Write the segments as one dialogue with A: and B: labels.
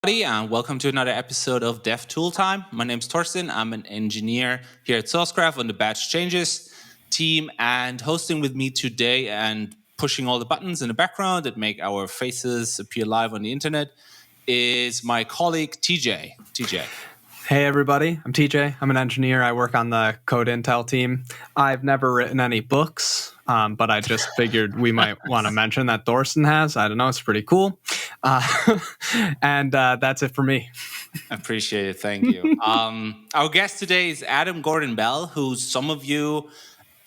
A: And welcome to another episode of Dev Tool Time. My name's Torsten. I'm an engineer here at Sourcegraph on the Batch Changes team, and hosting with me today and pushing all the buttons in the background that make our faces appear live on the internet is my colleague TJ. TJ.
B: Hey everybody, I'm TJ. I'm an engineer. I work on the Code Intel team. I've never written any books, but I just figured we might want to mention that Thorsten has. I don't know, it's pretty cool. And that's it for me.
A: I appreciate it. Thank you. Our guest today is Adam Gordon Bell, who some of you,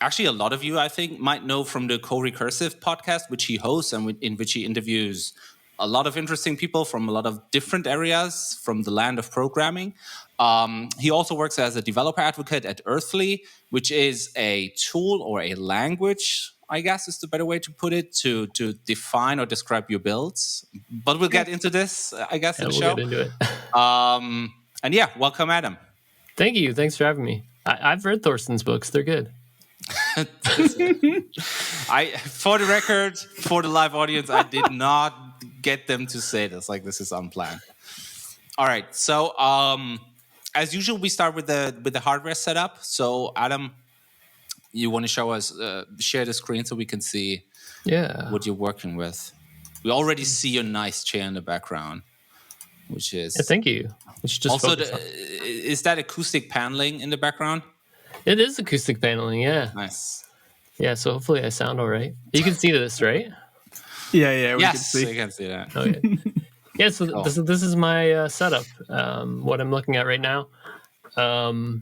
A: actually a lot of you, I think, might know from the CoRecursive podcast, which he hosts and in which he interviews a lot of interesting people from a lot of different areas from the land of programming. He also works as a developer advocate at Earthly, which is a tool or a language, I guess is the better way to put it, to define or describe your builds. But we'll get into this, I guess, in the show.
C: We'll get into it.
A: And yeah, welcome, Adam.
C: Thank you. Thanks for having me. I've read Thorsten's books. They're good.
A: For the record, for the live audience, I did not get them to say this. Like, this is unplanned. All right. So, as usual, we start with the hardware setup. So, Adam, you want to show us, share the screen so we can see what you're working with. We already see your nice chair in the background, which is...
C: Yeah, thank you. Just
A: also, is that acoustic paneling in the background?
C: It is acoustic paneling, yeah.
A: Nice.
C: Yeah, so hopefully I sound all right. You can see this, right?
B: Yeah, we
A: yes,
B: can see.
A: I can see that.
C: Okay. Yeah, so cool. This is my setup, what I'm looking at right now. So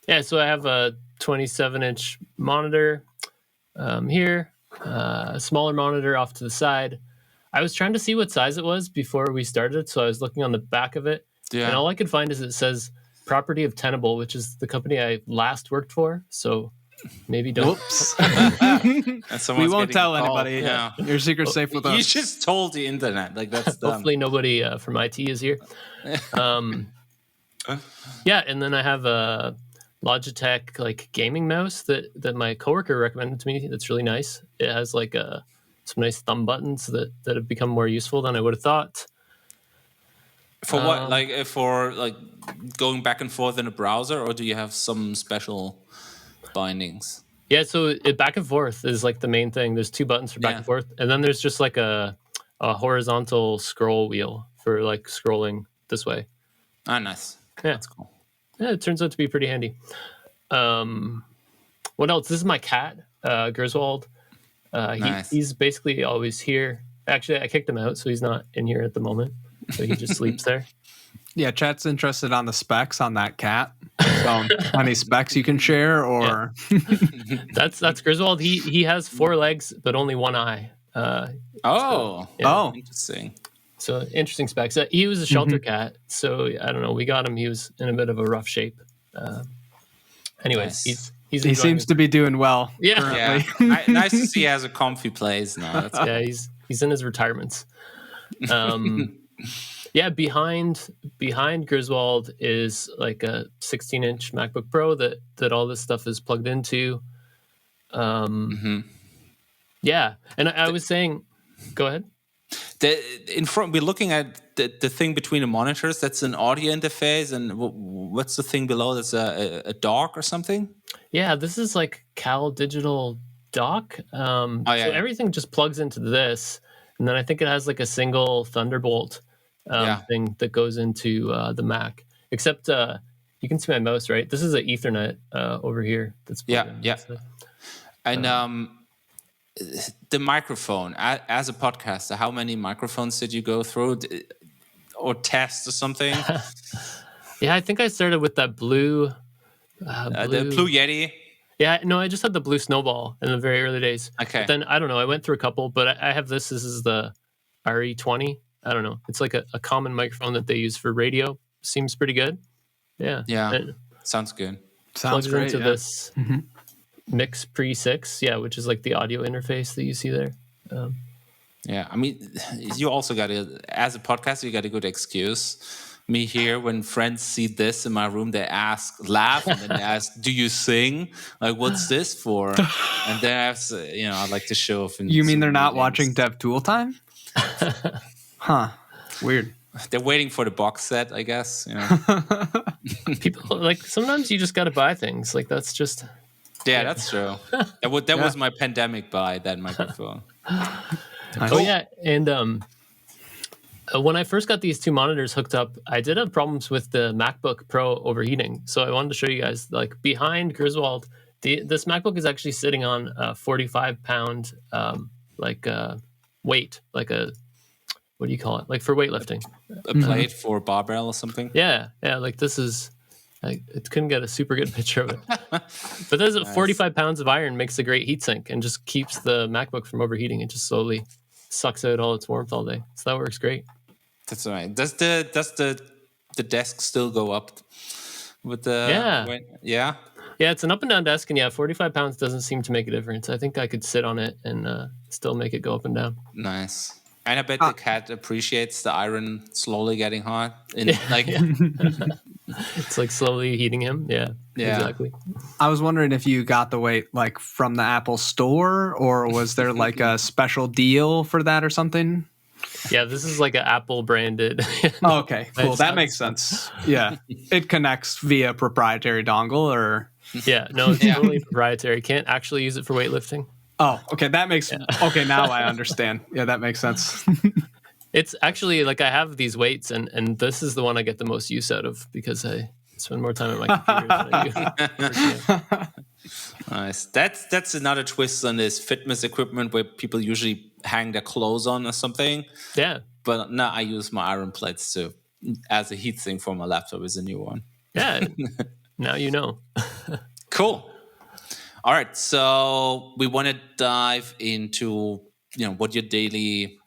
C: I have a 27-inch monitor here, a smaller monitor off to the side. I was trying to see what size it was before we started, so I was looking on the back of it, and all I could find is it says property of Tenable, which is the company I last worked for, so maybe don't.
B: Whoops. We won't tell anybody. Yeah. Your secret's safe with us.
A: You just told the internet. Like, that's done.
C: Hopefully nobody from IT is here. And then I have a Logitech like gaming mouse that my coworker recommended to me. That's really nice. It has like some nice thumb buttons that have become more useful than I would have thought.
A: For what? Like for like going back and forth in a browser, or do you have some special bindings?
C: Yeah, so back and forth is like the main thing. There's two buttons for back and forth, and then there's just like a horizontal scroll wheel for like scrolling this way.
A: Ah, nice.
C: Yeah,
A: that's cool.
C: Yeah, it turns out to be pretty handy. What else? This is my cat, Griswold.
A: Nice.
C: He's basically always here. Actually, I kicked him out, so he's not in here at the moment. So he just sleeps there.
B: Yeah, chat's interested on the specs on that cat. So any specs you can share, or
C: that's Griswold. He has 4 legs but only 1 eye.
A: Interesting.
C: So interesting specs. He was a shelter cat, so I don't know. We got him. He was in a bit of a rough shape. Anyways,
A: nice.
B: He seems to be doing well.
C: Yeah.
A: Nice to see he has a comfy place now. That's cool.
C: Yeah, he's in his retirements. Behind Griswold is like a 16-inch MacBook Pro that all this stuff is plugged into. Yeah, and I was saying, go ahead.
A: In front, we're looking at the thing between the monitors. That's an audio interface, and what's the thing below? That's a dock or something.
C: Yeah, this is like Cal Digital dock. So everything just plugs into this, and then I think it has like a single Thunderbolt thing that goes into the Mac. Except you can see my mouse, right? This is an Ethernet over here. That's
A: and the microphone, as a podcaster, how many microphones did you go through or test or something?
C: Yeah, I think I started with that blue...
A: the Blue Yeti?
C: Yeah, no, I just had the blue Snowball in the very early days.
A: Okay.
C: But then, I don't know, I went through a couple, but I have this. This is the RE20. I don't know. It's like a common microphone that they use for radio. Seems pretty good. Yeah.
A: Yeah, sounds good.
B: Sounds great.
C: Into this... Mix Pre 6, which is like the audio interface that you see there.
A: Yeah, I mean, you also got as a podcaster, you got a good excuse. Me here, when friends see this in my room, they laugh, and then they ask, "Do you sing? Like, what's this for?" And then I like to show off.
B: You mean they're not watching Dev Tool Time? Huh? Weird.
A: They're waiting for the box set, I guess.
C: People like sometimes you just got to buy things. Like that's just.
A: Yeah, that's true. That was my pandemic buy, that microphone.
B: Nice.
C: Oh yeah, and when I first got these two monitors hooked up, I did have problems with the MacBook Pro overheating. So I wanted to show you guys, like behind Griswold, this MacBook is actually sitting on a 45-pound weight, like a, what do you call it? Like for weightlifting.
A: A plate for barbell or something?
C: Yeah, like this is, I couldn't get a super good picture of it. But there's 45 pounds of iron makes a great heatsink and just keeps the MacBook from overheating. It just slowly sucks out all its warmth all day. So that works great.
A: That's right. Does the desk still go up with the?
C: Yeah, it's an up and down desk, and 45 pounds doesn't seem to make a difference. I think I could sit on it and still make it go up and down.
A: Nice. And I bet the cat appreciates the iron slowly getting hot.
C: It's like slowly heating him. Yeah, exactly.
B: I was wondering if you got the weight like from the Apple store, or was there like a special deal for that or something?
C: Yeah, this is like an Apple branded.
B: Okay, cool. That makes sense. Yeah. It connects via proprietary dongle or?
C: Yeah, no, it's totally proprietary. Can't actually use it for weightlifting.
B: Oh, okay. That makes, okay, now I understand. Yeah, that makes sense.
C: It's actually like I have these weights and this is the one I get the most use out of because I spend more time at my computer than I do.
A: Nice. That's another twist on this fitness equipment where people usually hang their clothes on or something.
C: Yeah.
A: But now I use my iron plates as a heatsink for my laptop is a new one.
C: Yeah. Now you know.
A: Cool. All right. So we want to dive into what your daily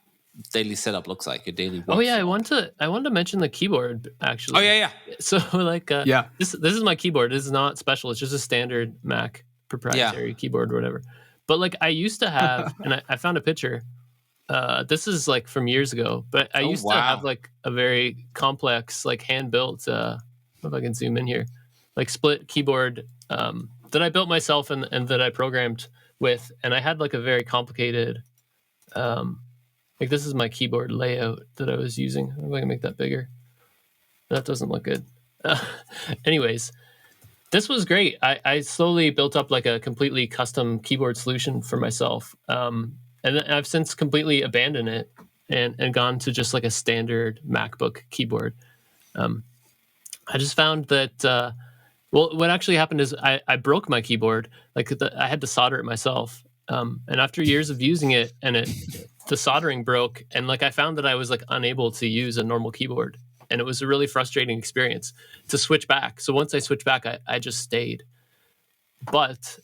A: setup looks like, your daily work.
C: Oh yeah, I want to mention the keyboard actually.
A: Oh yeah.
C: So like this is my keyboard. This is not special. It's just a standard Mac proprietary keyboard or whatever. But like I used to have, and I found a picture. This is like from years ago, but I used to have like a very complex, like hand built. I don't know if I can zoom in here, like split keyboard that I built myself and that I programmed with, and I had like a very complicated. Like this is my keyboard layout that I was using. If I can make that bigger. That doesn't look good. Anyways, this was great. I slowly built up like a completely custom keyboard solution for myself. And then I've since completely abandoned it and gone to just like a standard MacBook keyboard. I just found that, what actually happened is I broke my keyboard. Like I had to solder it myself. And after years of using it and the soldering broke, and like I found that I was like unable to use a normal keyboard, and it was a really frustrating experience to switch back. So once I switched back, I just stayed. But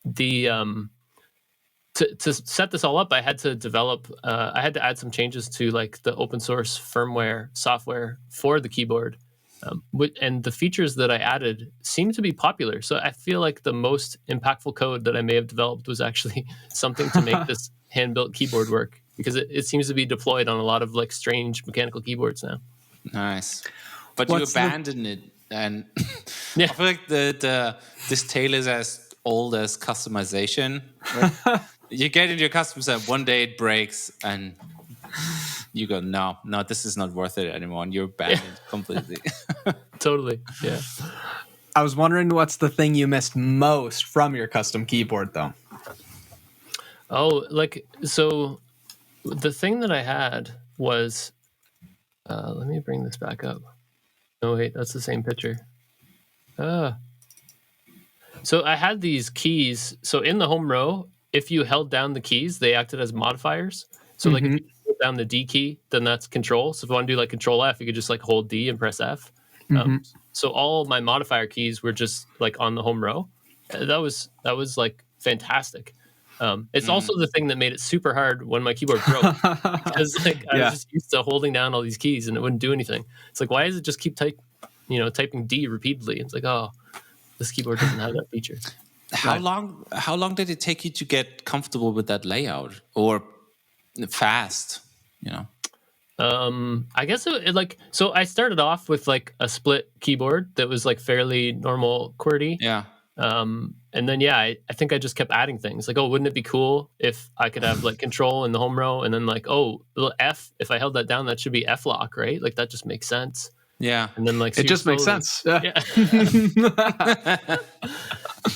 C: the to set this all up, I had to develop. I had to add some changes to like the open source firmware software for the keyboard. And the features that I added seem to be popular. So I feel like the most impactful code that I may have developed was actually something to make this hand-built keyboard work, because it seems to be deployed on a lot of like strange mechanical keyboards now.
A: Nice. But you abandoned it, and I feel like this tale is as old as customization. Right? You get into your custom set, one day it breaks, and you go, no, this is not worth it anymore. And you're abandoned completely.
C: Totally, yeah.
B: I was wondering what's the thing you missed most from your custom keyboard, though?
C: Oh, like, so the thing that I had was, let me bring this back up. Oh, wait, that's the same picture. So I had these keys. So in the home row, if you held down the keys, they acted as modifiers. So like if you hold down the D key, then that's control. So if I want to do like control F, you could just like hold D and press F. So all my modifier keys were just like on the home row. That was like fantastic. It's also the thing that made it super hard when my keyboard broke, because like I was just used to holding down all these keys and it wouldn't do anything. It's like, why does it just keep typing D repeatedly? It's like, oh, this keyboard doesn't have that feature.
A: How long did it take you to get comfortable with that layout, or fast?
C: I guess it like, so I started off with like a split keyboard that was like fairly normal QWERTY.
A: Yeah.
C: And then, I think I just kept adding things like, oh, wouldn't it be cool if I could have like control in the home row? And then like, oh, little F, if I held that down, that should be F lock, right? Like that just makes sense.
A: Yeah.
C: And then like,
B: it just makes sense.
C: Yeah.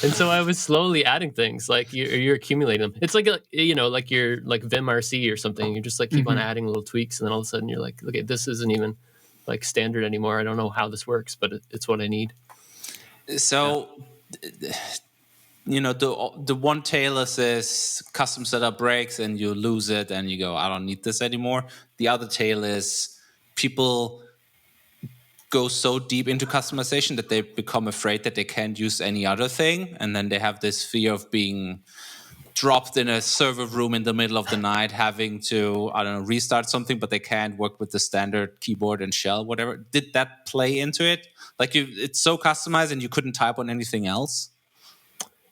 C: And so I was slowly adding things like you're accumulating them. It's like, like you're like Vim RC or something. You just like keep on adding little tweaks. And then all of a sudden you're like, okay, this isn't even like standard anymore. I don't know how this works, but it's what I need.
A: So, the one tailor says custom setup breaks and you lose it and you go, I don't need this anymore. The other tail is people go so deep into customization that they become afraid that they can't use any other thing. And then they have this fear of being dropped in a server room in the middle of the night, having to, restart something, but they can't work with the standard keyboard and shell, whatever. Did that play into it? Like it's so customized and you couldn't type on anything else?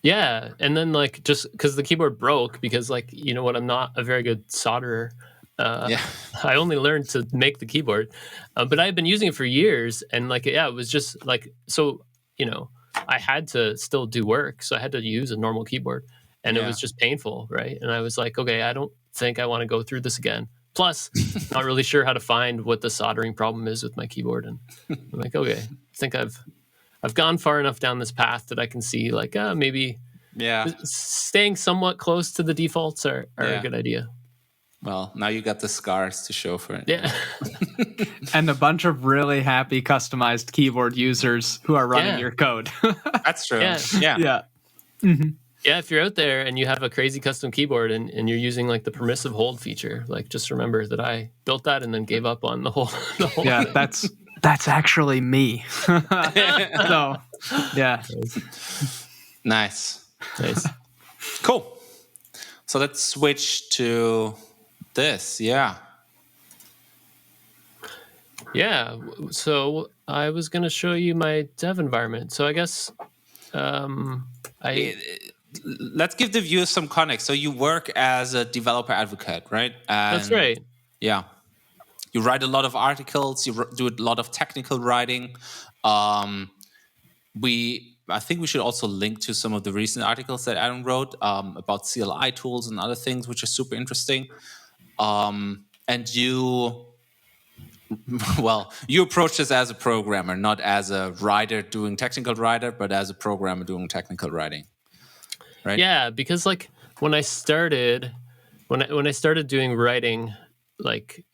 C: Yeah. And then like, just because the keyboard broke, because like, I'm not a very good solderer. I only learned to make the keyboard, but I had been using it for years. And like, it was just like, so, I had to still do work. So I had to use a normal keyboard and it was just painful. Right. And I was like, okay, I don't think I want to go through this again. Plus, not really sure how to find what the soldering problem is with my keyboard. And I'm like, okay, I think I've gone far enough down this path that I can see like, maybe staying somewhat close to the defaults are a good idea.
A: Well, now you got the scars to show for it.
C: Yeah.
B: And a bunch of really happy customized keyboard users who are running your code.
A: That's true.
C: Yeah.
B: Yeah.
C: Mm-hmm. Yeah, if you're out there and you have a crazy custom keyboard and you're using like the permissive hold feature, like just remember that I built that and then gave up on the whole
B: yeah,
C: thing.
B: that's actually me. So, yeah.
A: Nice.
C: Cool.
A: So let's switch to this. Yeah.
C: So I was going to show you my dev environment. So I guess
A: let's give the viewers some context. So you work as a developer advocate, right?
C: That's right.
A: Yeah. You write a lot of articles. You do a lot of technical writing. I think we should also link to some of the recent articles that Adam wrote about CLI tools and other things, which are super interesting. And you approach this as a programmer, not as a writer doing technical writer, but as a programmer doing technical writing, right?
C: Yeah, because like when I started doing writing, like,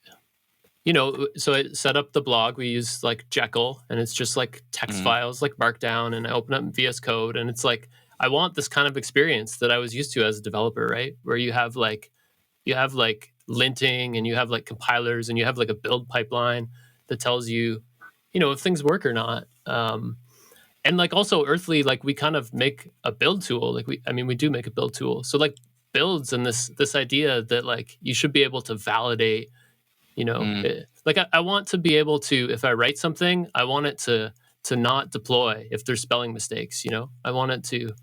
C: so I set up the blog. We use like Jekyll, and it's just like text files, like Markdown, and I open up VS Code, and it's like I want this kind of experience that I was used to as a developer, right? Where you have like linting, and you have like compilers, and you have like a build pipeline that tells you, if things work or not. And like also Earthly, like we kind of make a build tool. Like we do make a build tool. So like builds and this idea that like you should be able to validate. Like I want to be able to, if I write something, I want it to not deploy if there's spelling mistakes. I want it to,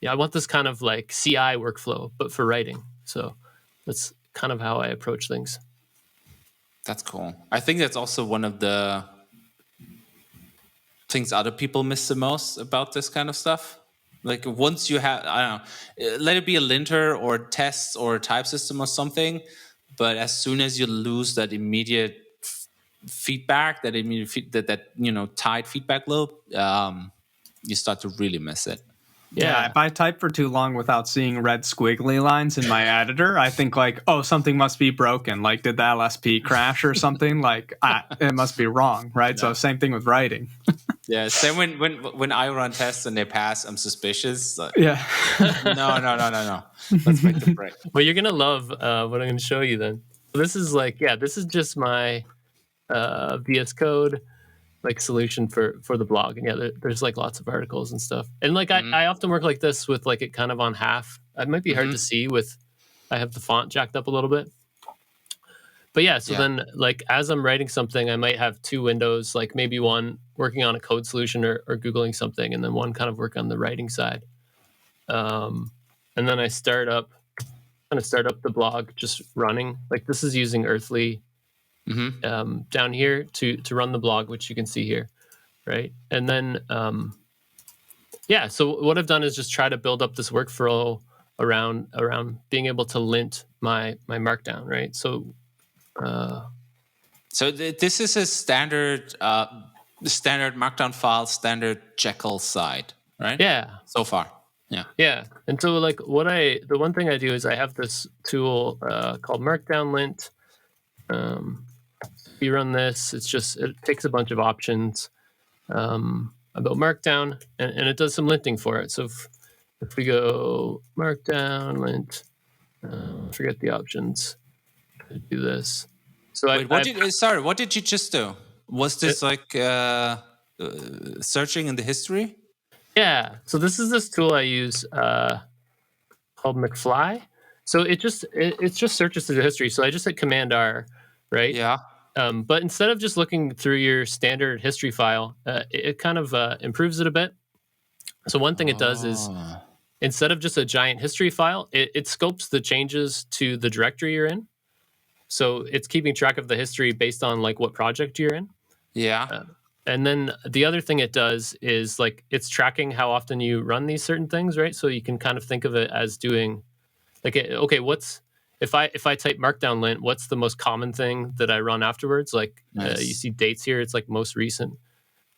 C: I want this kind of like CI workflow, but for writing. So that's kind of how I approach things.
A: That's cool. I think that's also one of the things other people miss the most about this kind of stuff. Like once you have, I don't know, let it be a linter or tests or a type system or something. But as soon as you lose that immediate feedback, that tied feedback loop, you start to really miss it.
B: Yeah, if I type for too long without seeing red squiggly lines in my editor, I think like, oh, something must be broken. Like, did the LSP crash or something? Like, it must be wrong, right? Yeah. So same thing with writing.
A: Yeah, same when I run tests and they pass, I'm suspicious.
B: Yeah.
A: No. Let's make the break.
C: Well, you're gonna love what I'm gonna show you then. So this is just my VS Code like solution for the blog. And yeah, there's like lots of articles and stuff. And like I often work like this with like it kind of on half. It might be hard to see I have the font jacked up a little bit. But yeah, so then like as I'm writing something, I might have two windows, like maybe one working on a code solution or Googling something, and then one kind of work on the writing side. And then I kind of start up the blog just running. Like this is using Earthly down here to run the blog, which you can see here, right? And then Yeah. So what I've done is just try to build up this workflow around being able to lint my Markdown, right? So
A: this is a standard Markdown file, standard Jekyll site, right?
C: yeah.
A: So far, yeah.
C: Yeah. And so like the one thing I do is I have this tool called Markdownlint. You run this, it takes a bunch of options about Markdown, and it does some linting for it. So if we go Markdownlint, forget the options, do this. So
A: Wait, what did you just do? Was this searching in the history?
C: Yeah. So this is this tool I use called McFly. So it just searches through the history. So I just hit Command R, right?
A: Yeah.
C: But instead of just looking through your standard history file, it kind of improves it a bit. So one thing it does is instead of just a giant history file, it scopes the changes to the directory you're in. So it's keeping track of the history based on like what project you're in.
A: Yeah.
C: And then the other thing it does is like it's tracking how often you run these certain things, right? So you can kind of think of it as doing like, okay, if I type Markdownlint, what's the most common thing that I run afterwards? Like
A: nice.
C: You see dates here, it's like most recent.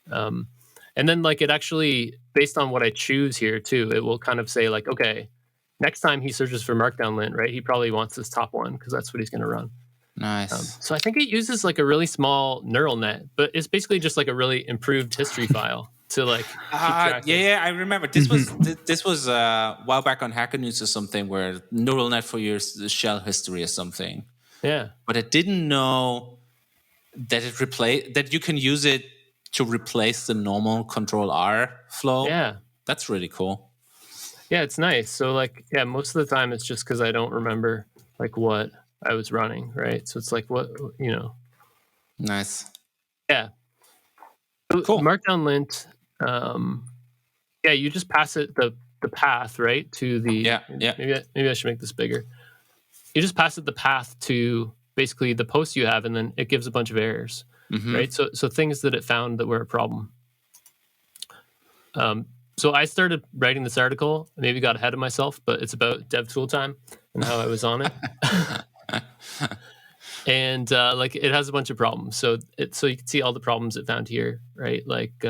C: And then like it actually, based on what I choose here too, it will kind of say like, okay, next time he searches for Markdownlint, right? He probably wants this top one because that's what he's going to run.
A: Nice.
C: So I think it uses like a really small neural net, but it's basically just like a really improved history file to like keep track.
A: Yeah, I remember this was a while back on Hacker News or something where neural net for your shell history or something.
C: Yeah,
A: but I didn't know that that you can use it to replace the normal Control R flow.
C: Yeah,
A: that's really cool.
C: Yeah, it's nice. So like, yeah, most of the time it's just because I don't remember like what I was running, right? So it's like
A: Nice.
C: Yeah. So
A: cool.
C: Markdownlint, yeah, you just pass it the path, right, to the
A: yeah.
C: Maybe I should make this bigger. You just pass it the path to basically the post you have, and then it gives a bunch of errors, right? So things that it found that were a problem. So I started writing this article, maybe got ahead of myself, but it's about DevTool time and how I was on it. And like it has a bunch of problems. So you can see all the problems it found here, right? Like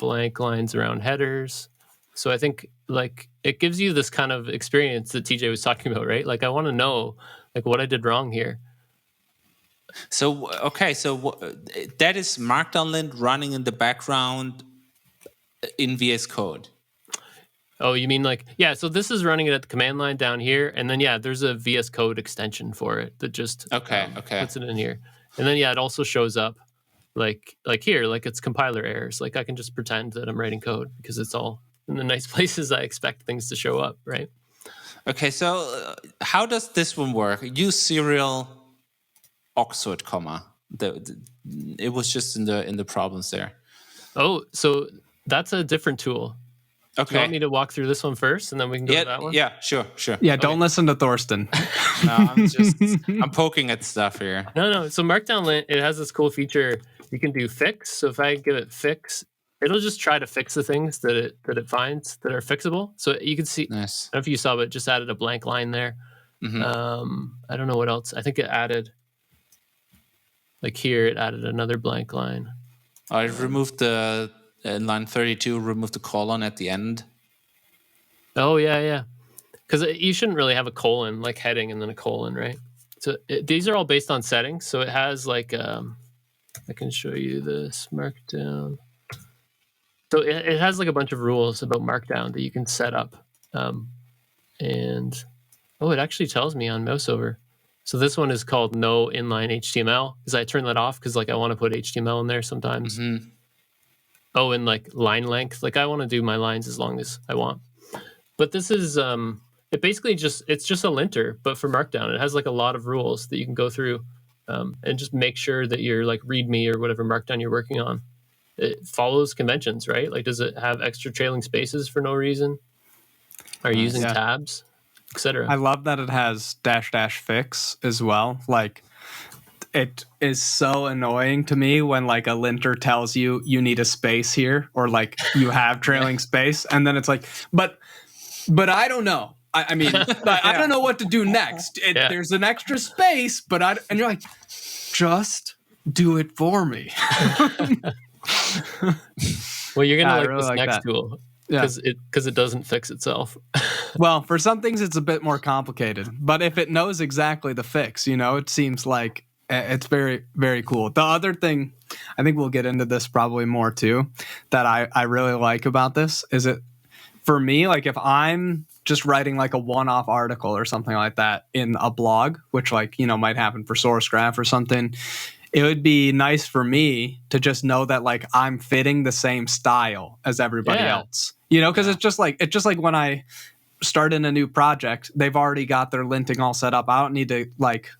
C: blank lines around headers. So I think like it gives you this kind of experience that TJ was talking about, right? Like I want to know like what I did wrong here.
A: So okay, so that is Markdownlint running in the background in VS Code.
C: Oh, you mean like, yeah, so this is running it at the command line down here, and then yeah, there's a VS Code extension for it that just puts it in here. And then yeah, it also shows up like here, like it's compiler errors. Like I can just pretend that I'm writing code because it's all in the nice places I expect things to show up, right?
A: Okay, so how does this one work? Use serial Oxford comma. It was just in the problems there.
C: Oh, so that's a different tool.
A: Okay.
C: Do you want me to walk through this one first, and then we can go to that one?
A: Yeah, sure.
B: Yeah, don't listen to Thorsten.
A: No, I'm poking at stuff here.
C: No. So Markdownlint, it has this cool feature. You can do fix. So if I give it fix, it'll just try to fix the things that it finds that are fixable. So you can see.
A: Nice.
C: I don't know if you saw, but it just added a blank line there. I don't know what else. I think it added, like here, it added another blank line.
A: I removed in line 32, remove the colon at the end.
C: Oh, yeah. Because you shouldn't really have a colon, like heading and then a colon, right? So these are all based on settings. So it has like, I can show you this Markdown. So it has like a bunch of rules about Markdown that you can set up. And, it actually tells me on mouse over. So this one is called no inline HTML because I turn that off because like I want to put HTML in there sometimes. Oh, and like line length. Like I want to do my lines as long as I want. But this is it basically it's just a linter, but for Markdown. It has like a lot of rules that you can go through and just make sure that your like README or whatever Markdown you're working on, it follows conventions, right? Like does it have extra trailing spaces for no reason? Are you using tabs, etc.?
B: I love that it has -- fix as well. Like it is so annoying to me when like a linter tells you need a space here, or like you have trailing space, and then it's like, but I don't know. I mean, I don't know what to do next. There's an extra space, and you're like, just do it for me.
C: Well, you're gonna
B: really
C: this
B: like
C: next
B: that.
C: tool
B: Yeah.
C: because it doesn't fix itself.
B: Well, for some things it's a bit more complicated, but if it knows exactly the fix, it seems like it's very, very cool. The other thing, I think we'll get into this probably more too, that I really like about this is for me, like if I'm just writing like a one-off article or something like that in a blog, which like, might happen for SourceGraph or something, it would be nice for me to just know that like I'm fitting the same style as everybody else, because it's just like when I start in a new project, they've already got their linting all set up. I don't need to like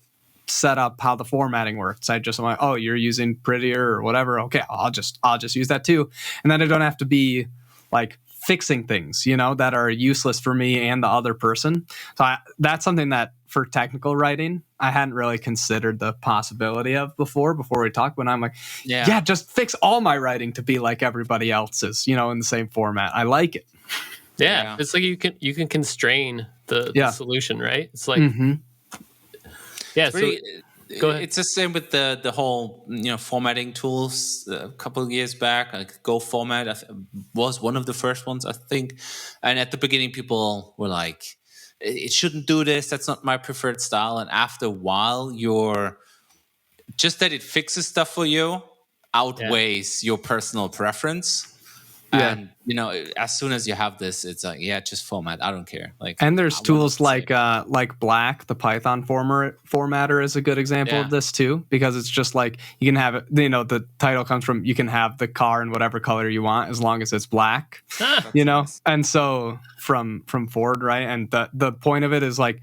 B: set up how the formatting works. I'm like, oh, you're using Prettier or whatever. Okay, I'll just use that too. And then I don't have to be like fixing things, that are useless for me and the other person. So that's something that for technical writing, I hadn't really considered the possibility of before we talked, when I'm like, just fix all my writing to be like everybody else's, in the same format. I like it.
C: Yeah. It's like you can constrain the solution, right? It's like, go ahead.
A: It's the same with the whole formatting tools. A couple of years back, like Go Format was one of the first ones, I think. And at the beginning, people were like, "It shouldn't do this. That's not my preferred style." And after a while, just that it fixes stuff for you outweighs your personal preference.
B: Yeah.
A: And as soon as you have this, it's like, just format. I don't care. Like,
B: and there's tools like Black, the Python formatter is a good example of this too, because it's just like you can have it. The title comes from, you can have the car in whatever color you want as long as it's black.
A: Nice.
B: And so from Ford, right? And the point of it is like,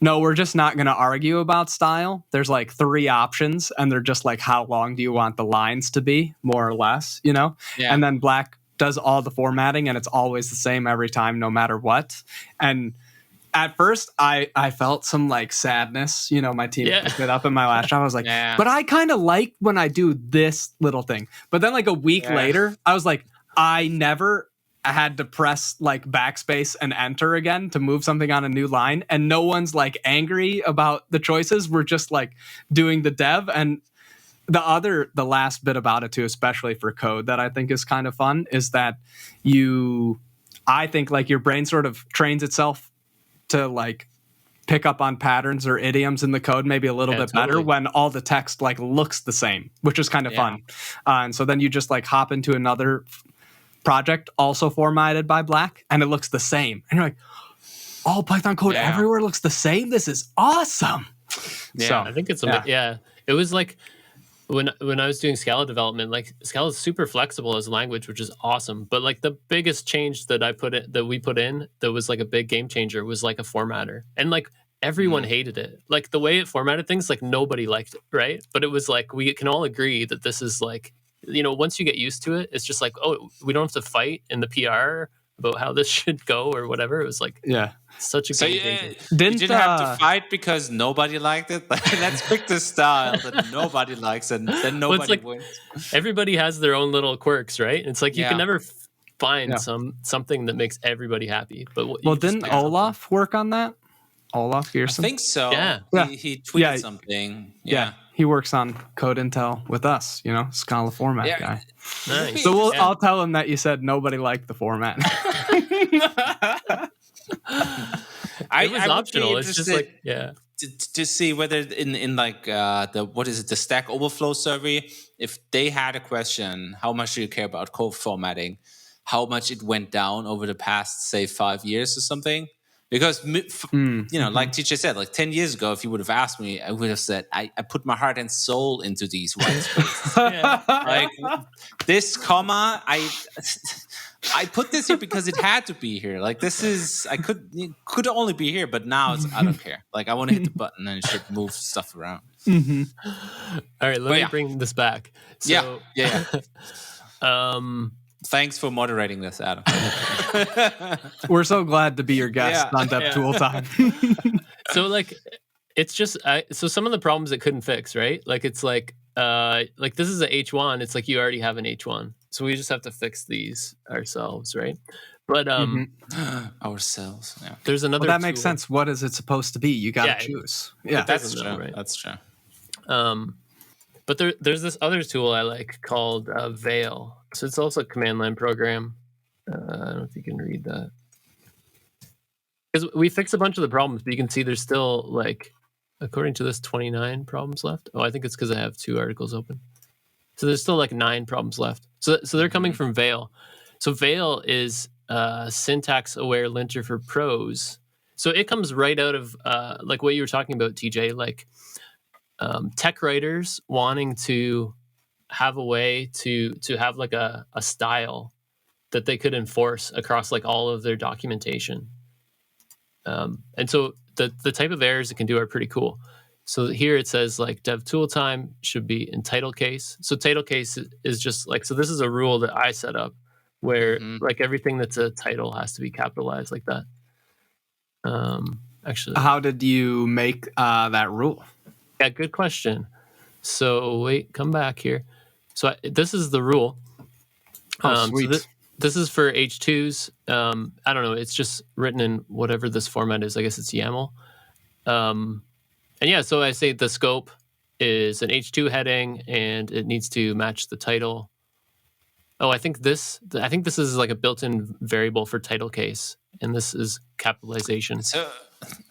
B: no, we're just not going to argue about style. There's like 3 options, and they're just like, how long do you want the lines to be, more or less, And then Black does all the formatting, and it's always the same every time, no matter what. And at first I felt some like sadness, my team picked it up in my last job. I was like, but I kind of like when I do this little thing. But then like a week later, I was like, I never had to press like backspace and enter again to move something on a new line, and no one's like angry about the choices. We're just like doing the dev. And the last bit about it too, especially for code, that I think is kind of fun, is that I think like your brain sort of trains itself to like pick up on patterns or idioms in the code maybe a little bit better when all the text like looks the same, which is kind of fun. And so then you just like hop into another project also formatted by Black, and it looks the same, and you're like, all Python code everywhere looks the same. This is awesome. So
C: I think it's it was like when I was doing Scala development, like Scala is super flexible as a language, which is awesome. But like the biggest change that we put in that was like a big game changer was like a formatter, and like everyone hated it. Like the way it formatted things, like nobody liked it, right? But it was like we can all agree that this is like, once you get used to it, it's just like, oh, we don't have to fight in the PR about how this should go or whatever. It was like, such a game changer.
A: You didn't have to fight because nobody liked it. Let's pick the style that nobody likes, and then nobody wins.
C: Everybody has their own little quirks, right? It's like you can never find something that makes everybody happy. But
B: didn't Olaf work on that? Olaf Gearson?
A: I think so.
C: Yeah.
A: He tweeted something. Yeah.
B: He works on Code Intel with us, Scala format guy.
C: Nice.
B: So I'll tell him that you said nobody liked the format.
C: It was optional. It's just like,
A: to see whether in like the Stack Overflow survey, if they had a question, how much do you care about code formatting, how much it went down over the past, say, 5 years or something. Because, like TJ said, like 10 years ago, if you would have asked me, I would have said, I put my heart and soul into these white spaces. Like this comma, I put this here because it had to be here. Like this is, it could only be here, but now I don't care. Like I want to hit the button and it should move stuff around.
C: All right, let me bring this back. So,
A: thanks for moderating this, Adam.
B: We're so glad to be your guest on Dev Tool Time.
C: So like it's just so some of the problems it couldn't fix, right? Like it's like this is a H1. It's like you already have an H1, so we just have to fix these ourselves, right? But
A: Ourselves. Yeah.
C: there's another.
B: Well, that makes
C: tool.
B: sense. What is it supposed to be? You got to choose. Yeah,
A: That's
C: know,
A: true.
C: right?
A: That's true.
C: But there's this other tool I like called Veil. So it's also a command line program. I don't know if you can read that. Because we fixed a bunch of the problems, but you can see there's still, like, according to this, 29 problems left. Oh, I think it's because I have 2 articles open. So there's still like 9 problems left. So they're coming from Veil. So Veil is syntax-aware linter for prose. So it comes right out of like what you were talking about, TJ, like tech writers wanting to have a way to have like a style that they could enforce across like all of their documentation. And so the type of errors it can do are pretty cool. So here it says like dev tool time should be in title case. So title case is just like, so this is a rule that I set up where like everything that's a title has to be capitalized like that. Actually,
B: how did you make that rule?
C: Yeah, good question. So wait, come back here. So this is the rule.
B: Sweet.
C: So this is for H2s. I don't know. It's just written in whatever this format is. I guess it's YAML. And yeah, so I say the scope is an H2 heading, and it needs to match the title. Oh, I think this is like a built-in variable for title case, and this is capitalization.
A: So,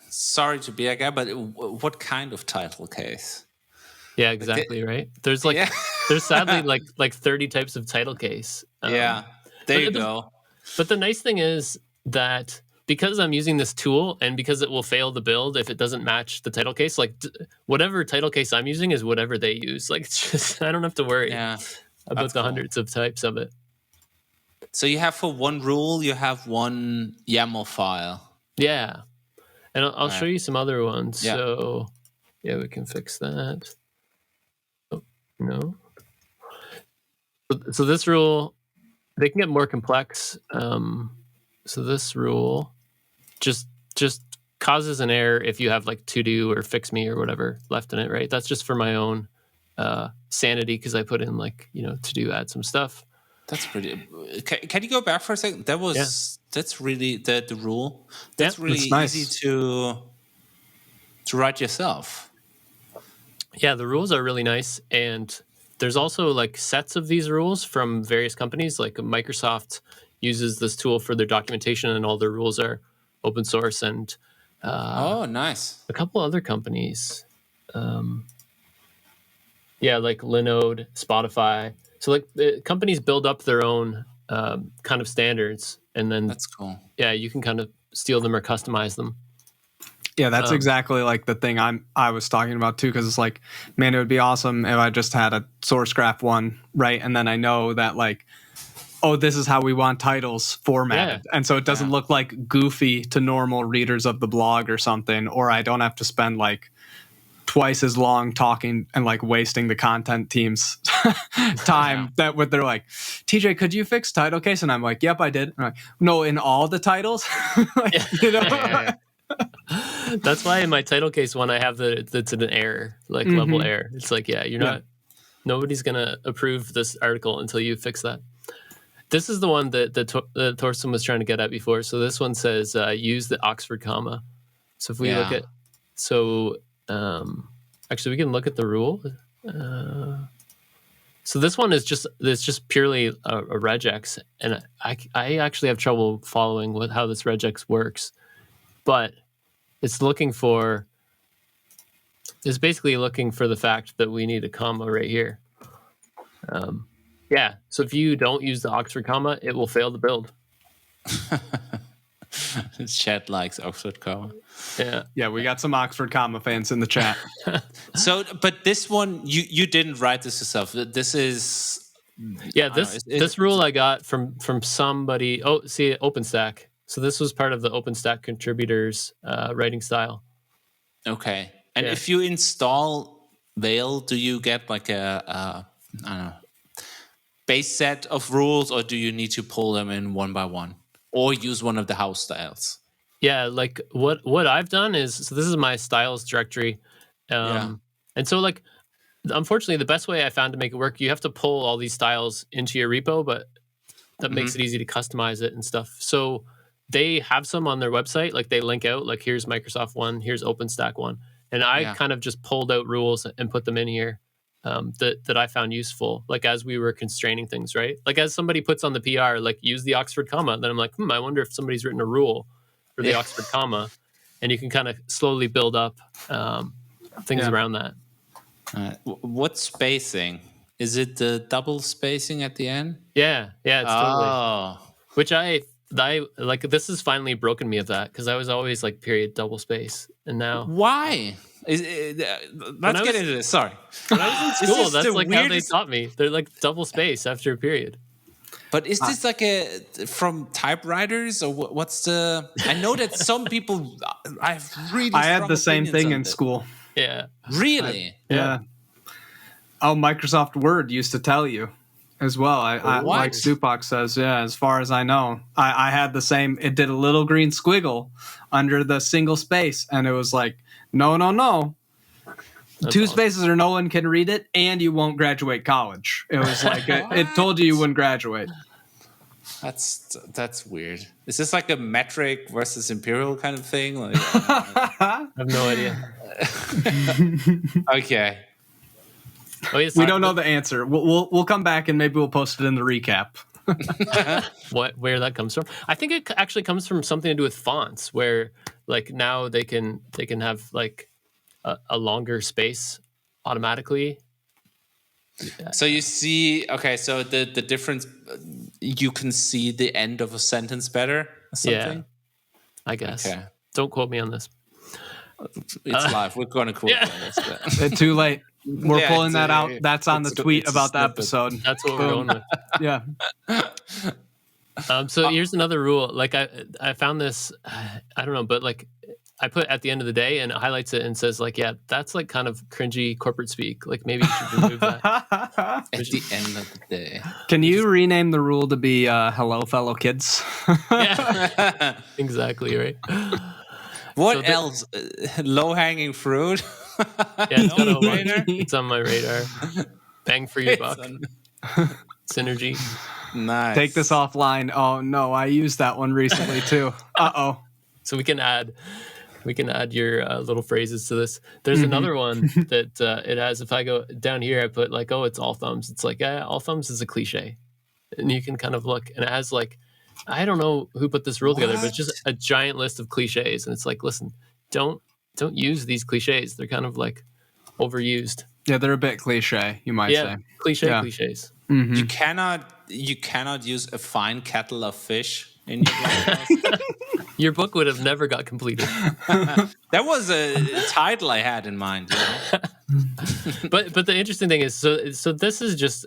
A: sorry to be a guy, but what kind of title case?
C: Yeah, exactly, right? There's like there's sadly like 30 types of title case.
A: There you go.
C: But the nice thing is that because I'm using this tool and because it will fail the build if it doesn't match the title case, like whatever title case I'm using is whatever they use. Like it's just, I don't have to worry about the hundreds of types of it.
A: So you have for one rule, you have one YAML file.
C: Yeah. And I'll show you some other ones.
A: Yeah.
C: So yeah, we can fix that. Oh, no. So this rule, they can get more complex. So this rule just causes an error if you have like to do or fix me or whatever left in it, right? That's just for my own sanity because I put in like, to do add some stuff.
A: That's pretty. Can you go back for a second? That's really the rule. That's really
B: nice.
A: Easy to write yourself.
C: Yeah, the rules are really nice, and there's also like sets of these rules from various companies. Like Microsoft uses this tool for their documentation, and all their rules are open source. And
A: nice.
C: A couple other companies, like Linode, Spotify. So like the companies build up their own kind of standards, and then
A: that's cool.
C: Yeah, you can kind of steal them or customize them.
B: Yeah, that's exactly like the thing I was talking about too, because it's like, man, it would be awesome if I just had a source graph one, right? And then I know that like, oh, this is how we want titles formatted. And so it doesn't look like goofy to normal readers of the blog or something, or I don't have to spend like twice as long talking and like wasting the content team's time that what they're like, TJ, could you fix title case? And I'm like, yep, I did. I'm like, no, in all the titles?
C: That's why in my title case one, I have that's an error, like level error. It's like, nobody's going to approve this article until you fix that. This is the one that Torsten was trying to get at before. So this one says, use the Oxford comma. So if we look at, actually we can look at the rule. So this one is just purely a regex. And I actually have trouble following how this regex works. But it's basically looking for the fact that we need a comma right here. So if you don't use the Oxford comma, it will fail the build.
A: Chat likes Oxford comma.
B: Yeah, we got some Oxford comma fans in the chat.
A: So, but this one, you didn't write this yourself. This is...
C: this rule I got from somebody. Oh, see, OpenStack. So this was part of the OpenStack contributors writing style. Okay.
A: And if you install Veil, do you get like a base set of rules, or do you need to pull them in one by one, or use one of the house styles?
C: Yeah, like what I've done is, so this is my styles directory. And so like, unfortunately, the best way I found to make it work, you have to pull all these styles into your repo, but that makes it easy to customize it and stuff. So they have some on their website, like they link out, like here's Microsoft one, here's OpenStack one. And I kind of just pulled out rules and put them in here that I found useful, like as we were constraining things, right? Like as somebody puts on the PR, like use the Oxford comma, then I'm like, I wonder if somebody's written a rule for the Oxford comma. And you can kind of slowly build up things around that.
A: What spacing? Is it the double spacing at the end?
C: Yeah, it's totally. Which I like. This has finally broken me of that, because I was always like period double space, and now
A: why? Let's get into this. Sorry,
C: when I was in school, that's like how they taught me. They're like double space after a period.
A: But is this like from typewriters, or what's the? I know that some people. I
B: had the same thing in school.
C: Yeah.
A: Really?
B: Yeah. Oh, Microsoft Word used to tell you as well. I like Stupak says, as far as I know. I had the same. It did a little green squiggle under the single space, and it was like, no. That's 2 spaces or no one can read it, and you won't graduate college. It was like, it told you wouldn't graduate.
A: That's weird. Is this like a metric versus imperial kind of thing? Like,
C: I have no idea.
A: Okay.
B: We don't know the answer. We'll come back and maybe we'll post it in the recap.
C: Where that comes from? I think it actually comes from something to do with fonts, where like now they can have like a longer space automatically.
A: So you see, so the difference, you can see the end of a sentence better or something?
C: Yeah, I guess.
A: Okay.
C: Don't quote me on this.
A: It's live. We're going to quote this.
B: It's too late. We're pulling that out. That's on the tweet about the episode.
C: That's what we're going with.
B: Yeah.
C: So here's another rule. Like I found this, I don't know, but like I put at the end of the day, and it highlights it and says like, yeah, that's like kind of cringy corporate speak. Like maybe you should remove that.
A: At the end of the day.
B: Can you rename the rule to be hello, fellow kids?
C: Yeah, exactly, right.
A: What else? Low-hanging fruit?
C: It's on my radar. Bang for your buck. Synergy.
A: Nice.
B: Take this offline. Oh no, I used that one recently too. Uh-oh.
C: So we can add your little phrases to this. There's another one that it has. If I go down here, I put like, it's all thumbs. It's like, all thumbs is a cliche, and you can kind of look, and it has like, I don't know who put this rule together, but it's just a giant list of cliches, and it's like, listen, don't use these cliches. They're kind of like overused.
B: Yeah, they're a bit cliche, you might say.
C: Cliches.
B: Mm-hmm.
A: You cannot use a fine kettle of fish in your book.
C: Your book would have never got completed.
A: That was a title I had in mind. You know?
C: But the interesting thing is, so this is just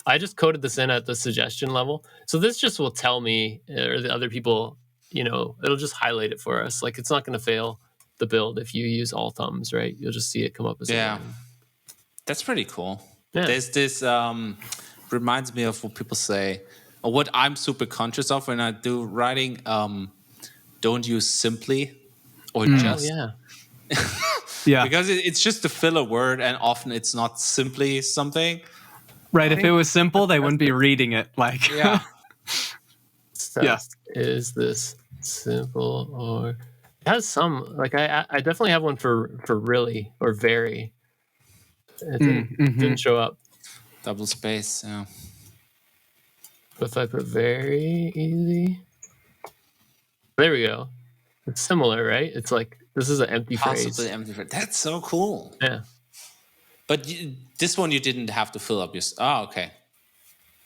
C: I just coded this in at the suggestion level. So this just will tell me, or the other people, it'll just highlight it for us. Like it's not going to fail the build if you use all thumbs, right? You'll just see it come up as
A: That's pretty cool.
C: Yeah.
A: There's this reminds me of what people say, or what I'm super conscious of when I do writing. Don't use simply or just.
B: Yeah.
A: Because it's just a filler word, and often it's not simply something.
B: Right. If it was simple, they wouldn't be reading it. Like,
C: Is this simple, or it has some, like I definitely have one for really or very. It didn't show up.
A: Double space, yeah.
C: But if I put very easy, there we go. It's similar, right? It's like, this is an empty phrase.
A: Possibly empty phrase. That's so cool.
C: Yeah.
A: But this one you didn't have to fill up your... okay.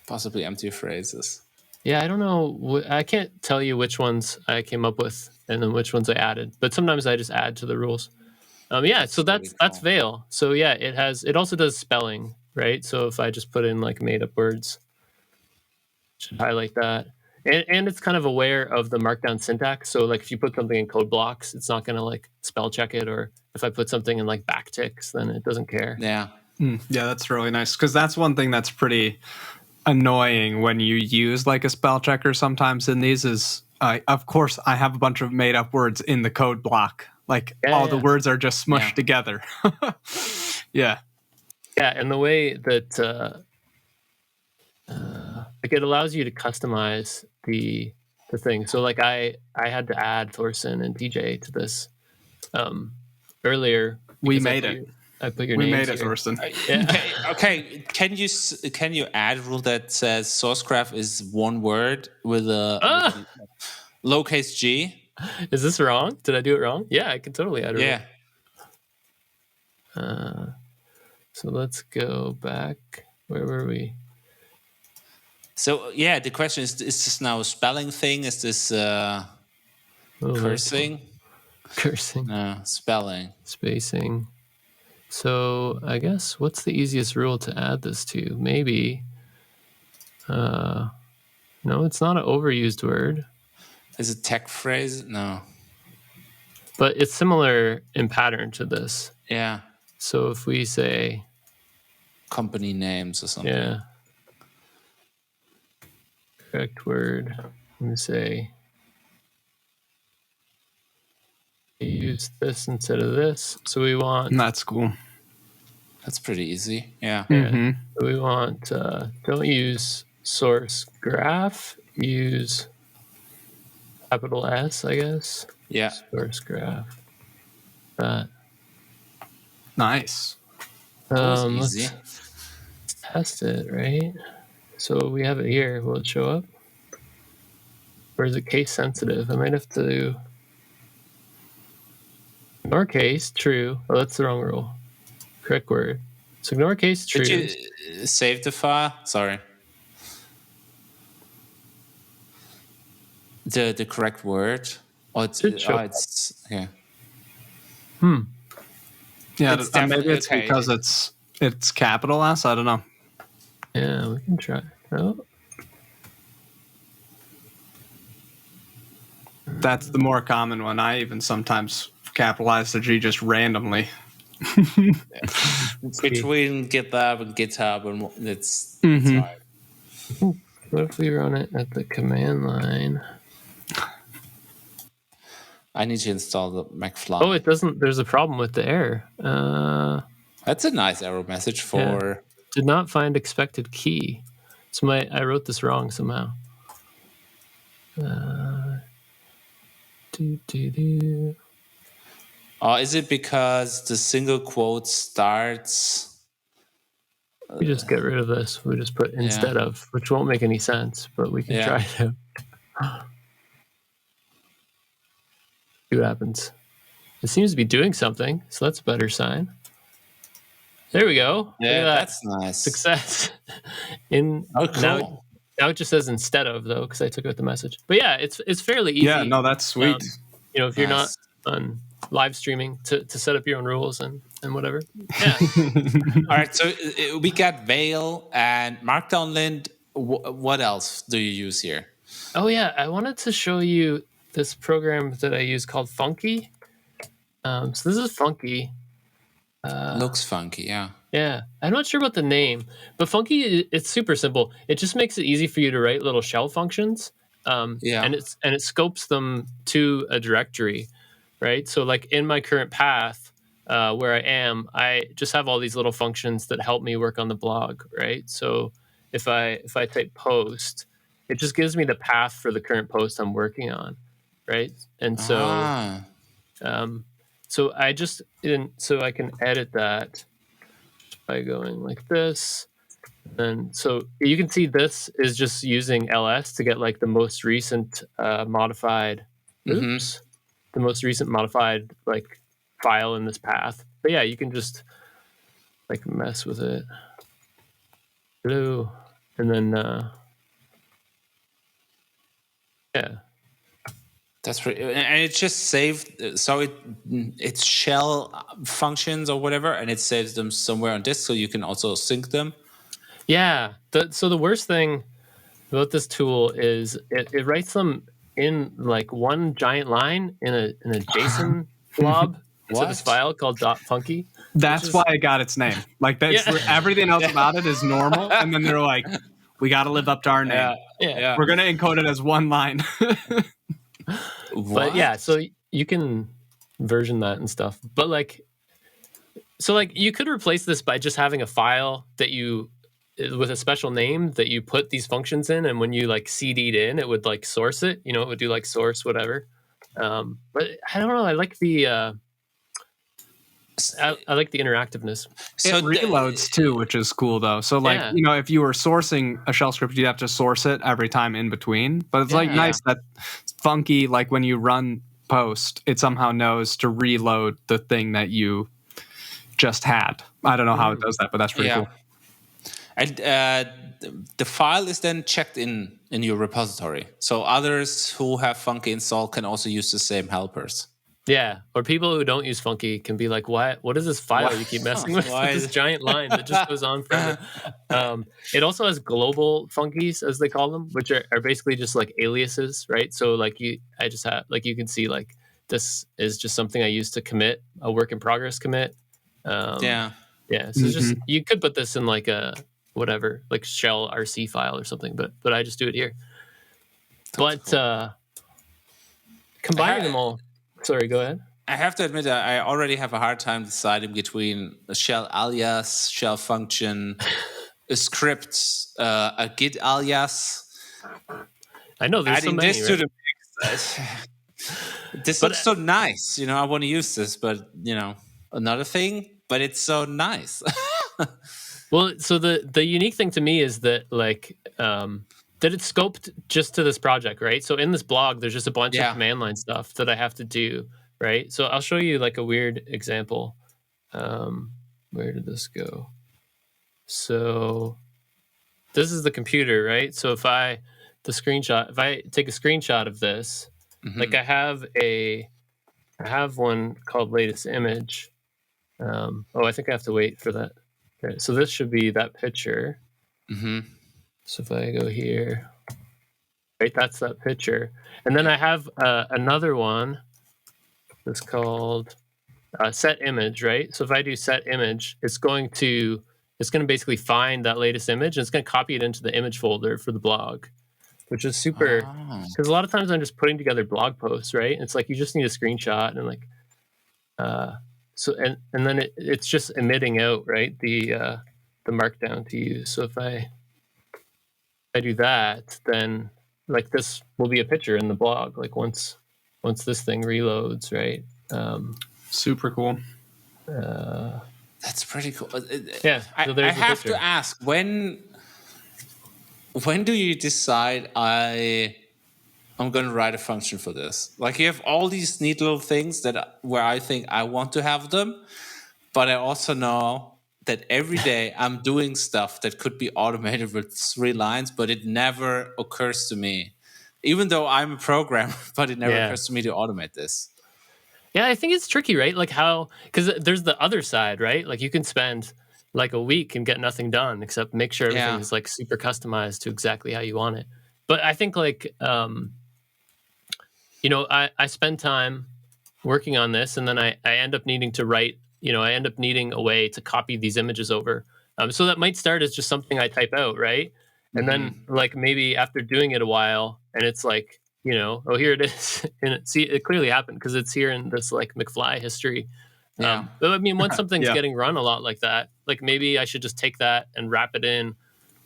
A: Possibly empty phrases.
C: Yeah, I don't know. I can't tell you which ones I came up with and then which ones I added. But sometimes I just add to the rules. So that's
A: really cool.
C: That's Veil. So yeah, it also does spelling, right? So if I just put in like made up words, should highlight that. And it's kind of aware of the Markdown syntax. So like if you put something in code blocks, it's not going to like spell check it. Or if I put something in like backticks, then it doesn't care.
A: Yeah.
B: Yeah, that's really nice. Because that's one thing that's pretty annoying when you use like a spell checker sometimes in these is of course, I have a bunch of made up words in the code block. Like all the words are just smushed together. Yeah.
C: Yeah, and the way that like it allows you to customize the thing. So like I had to add Thorsten and DJ to this earlier.
B: We made it.
C: I put your
B: We
C: names
B: made it,
C: here.
B: Thorsten.
A: Okay. Can you add a rule that says source graph is one word with a lowercase g?
C: Is this wrong? Did I do it wrong? Yeah, I can totally add it.
A: Yeah.
C: So let's go back. Where were we?
A: So yeah, the question is this now a spelling thing? Is this cursing?
C: Cursing.
A: No, spelling.
C: Spacing. So I guess what's the easiest rule to add this to? Maybe. No, it's not an overused word.
A: Is it tech phrase? No.
C: But it's similar in pattern to this.
A: Yeah.
C: So if we say
A: company names or something.
C: Yeah. Correct word. Let me say use this instead of this. So we want
B: That's cool.
A: That's pretty easy. Yeah.
B: Mm-hmm.
C: So we want don't use source graph, use capital S, I guess.
A: Yeah.
C: Source graph. That.
A: Nice. Easy.
C: Let's test it, right? So we have it here. Will it show up? Or is it case sensitive? I might have to ignore case, true. Oh, that's the wrong rule. Correct word. So ignore case, true.
A: Did you save the file? Sorry. The correct word? Oh, it's yeah.
B: Yeah, maybe it's okay. Because it's capital S. I don't know.
C: Yeah, we can try. Oh.
B: That's the more common one. I even sometimes capitalize the G just randomly.
A: Between GitLab and GitHub, and it's hard.
C: What if we run it at the command line?
A: I need to install the McFly.
C: Oh, it doesn't. There's a problem with the error.
A: That's a nice error message for.
C: Yeah. Did not find expected key. So I wrote this wrong somehow.
A: Is it because the single quote starts?
C: We just get rid of this. We just put instead of, which won't make any sense, but we can try it out. See what happens. It seems to be doing something, so that's a better sign. There we go.
A: Yeah, that's nice.
C: Success.
A: Cool.
C: Now it just says instead of, though, because I took out the message. But yeah, it's fairly easy.
B: Yeah, no, that's sweet.
C: If you're not on live streaming to set up your own rules and whatever. Yeah.
A: All right, so we got Veil and Markdownlint. What else do you use here?
C: Oh, yeah. I wanted to show you this program that I use called Funky. So this is Funky.
A: Looks funky, yeah.
C: Yeah, I'm not sure about the name, but Funky, it's super simple. It just makes it easy for you to write little shell functions. And it scopes them to a directory, right? So like in my current path where I am, I just have all these little functions that help me work on the blog, right? So if I type post, it just gives me the path for the current post I'm working on, right? And so so I can edit that by going like this. And so you can see this is just using ls to get like the most recent modified the most recent modified like file in this path. But yeah, you can just like mess with it. Hello. And then yeah.
A: That's pretty, and it's just saved. So it's shell functions or whatever, and it saves them somewhere on disk, so you can also sync them.
C: Yeah. So the worst thing about this tool is it writes them in like one giant line in a JSON blob to this file called .funky.
B: That's why it got its name. Like that's everything else about it is normal, and then they're like, We got to live up to our name.
C: Yeah.
B: We're going to encode it as one line.
C: But yeah, so you can version that and stuff. But like, so like you could replace this by just having a file that you with a special name that you put these functions in, and when you like cd'd in, it would like source it. You know, it would do like source whatever. But I don't know. I like the I like the interactiveness.
B: So it reloads too, which is cool though. So like, you know, if you were sourcing a shell script, you'd have to source it every time in between. But it's like nice that Funky, like when you run post, it somehow knows to reload the thing that you just had. I don't know how it does that, but that's pretty cool.
A: And the file is then checked in your repository. So others who have Funky installed can also use the same helpers.
C: Yeah, or people who don't use Funky can be like, what is this file you keep messing with? This giant line that just goes on forever. It also has global Funkies, as they call them, which are basically just like aliases, right? So like you can see like this is just something I use to commit a work in progress commit. So it's just, you could put this in like a whatever, like shell RC file or something, but I just do it here. That's cool. Combining them all. Sorry, go ahead.
A: I have to admit, I already have a hard time deciding between a shell alias, shell function, a script, a git alias.
C: I know there's
A: adding
C: so many,
A: this to the mix. This looks so nice. You know, I want to use this, but you know, another thing. But it's so nice.
C: Well, so the unique thing to me is that like that it's scoped just to this project, right? So in this blog, there's just a bunch of command line stuff that I have to do, right? So I'll show you like a weird example. Where did this go? So this is the computer, right? So if I take a screenshot of this, like I have one called latest image. I think I have to wait for that. Okay, so this should be that picture. So if I go here, right, that's that picture. And then I have another one that's called set image, right? So if I do set image, it's going to basically find that latest image and it's going to copy it into the image folder for the blog, which is super, because a lot of times I'm just putting together blog posts, right? And it's like you just need a screenshot and like, so and then it's just emitting out, right, the markdown to use. So if I do that, then like this will be a picture in the blog. Like once this thing reloads, right?
B: Super cool.
A: That's pretty cool.
C: Yeah. So
A: I have to ask, when do you decide I'm going to write a function for this? Like you have all these neat little things where I think I want to have them, but I also know that every day I'm doing stuff that could be automated with 3 lines, but it never occurs to me, even though I'm a programmer, but it never occurs to me to automate this.
C: Yeah, I think it's tricky, right? Like because there's the other side, right? Like you can spend like a week and get nothing done except make sure everything is like super customized to exactly how you want it. But I think like, you know, I spend time working on this and then I end up needing to write, you know, I end up needing a way to copy these images over. So that might start as just something I type out, right? And then like maybe after doing it a while and it's like, you know, oh, here it is. And it clearly happened because it's here in this like McFly history. But I mean, once something's getting run a lot like that, like maybe I should just take that and wrap it in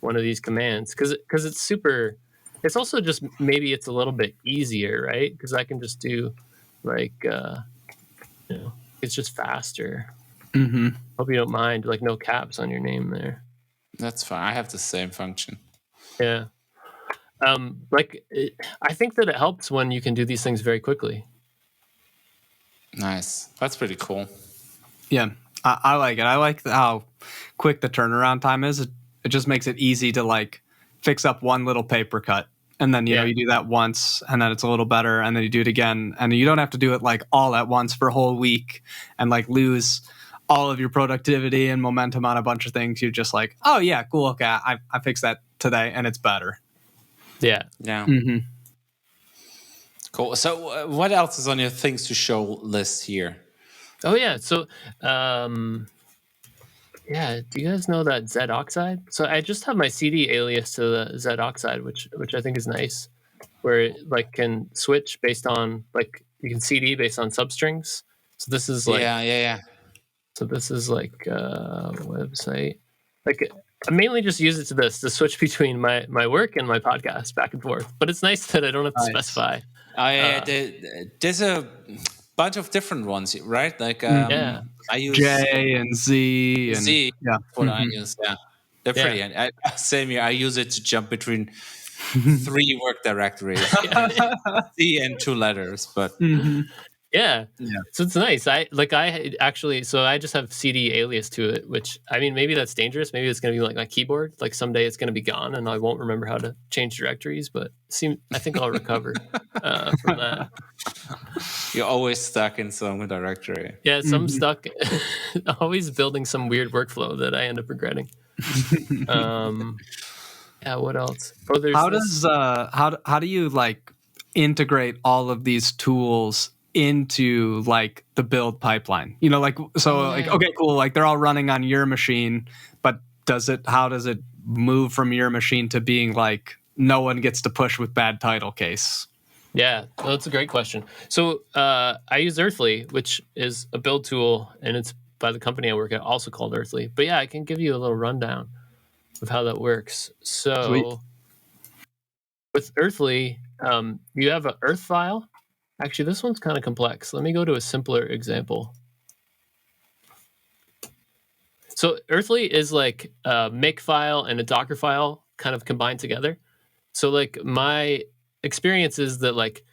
C: one of these commands because it's super. It's also just maybe it's a little bit easier, right? Because I can just do like, you know, it's just faster. Hope you don't mind, like no caps on your name there.
A: That's fine. I have the same function.
C: Yeah. I think that it helps when you can do these things very quickly.
A: Nice. That's pretty cool.
B: Yeah, I like it. I like how quick the turnaround time is. It just makes it easy to like fix up one little paper cut. And then, you know, you do that once and then it's a little better. And then you do it again. And you don't have to do it like all at once for a whole week and like lose all of your productivity and momentum on a bunch of things. You're just like, oh, yeah, cool. Okay, I fixed that today and it's better.
C: Yeah.
A: Cool. So what else is on your things to show list here?
C: Oh, yeah. So Yeah, do you guys know that Z oxide? So I just have my CD alias to the Z oxide, which I think is nice, where it like can switch based on like you can CD based on substrings. So this is like
A: Yeah.
C: so this is like a website. Like I mainly just use it to switch between my work and my podcast back and forth. But it's nice that I don't have to specify.
A: There's a bunch of different ones, right? Like
C: Yeah.
A: I use
B: J and Z and
A: Z.
B: yeah.
A: What I use, yeah, they're pretty.
C: Yeah.
A: Same here. I use it to jump between 3 work directories, Z and 2 letters. But
C: Yeah. So it's nice. I just have CD alias to it, which I mean, maybe that's dangerous. Maybe it's going to be like my keyboard. Like someday it's going to be gone and I won't remember how to change directories, but I think I'll recover from that.
A: You're always stuck in some directory.
C: Yeah. So I'm stuck, always building some weird workflow that I end up regretting. Yeah. What else? Oh, there's
B: how do you like integrate all of these tools into like the build pipeline? You know, like like okay, cool, like they're all running on your machine, but how does it move from your machine to being like no one gets to push with bad title case?
C: Yeah, well, that's a great question. So I use Earthly, which is a build tool, and it's by the company I work at, also called Earthly. But yeah, I can give you a little rundown of how that works. So
B: Sweet.
C: With Earthly, you have an Earth file. Actually, this one's kind of complex. Let me go to a simpler example. So Earthly is like a Makefile and a Docker file kind of combined together. So like my experience is that like